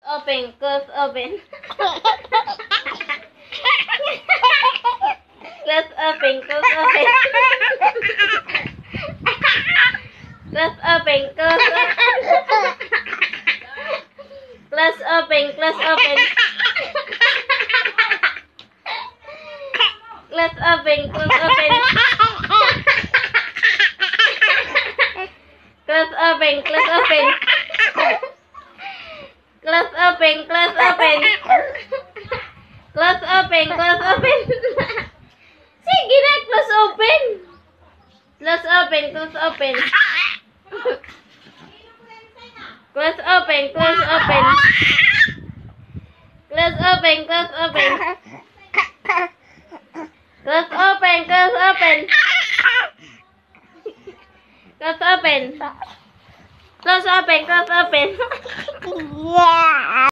Open, close, open. Close, open, close, open. Close, open, close, open. Close, open, close, open. Close, open, close, open. Close, open, close, open. Close, open, close, open. Close, open, close, open. Sige na, close, open. Close, open, close, open. Close, open, close, open. Close, open, close, open. Close, open, close, open. Close, open. Close, open, close, open. Yeah.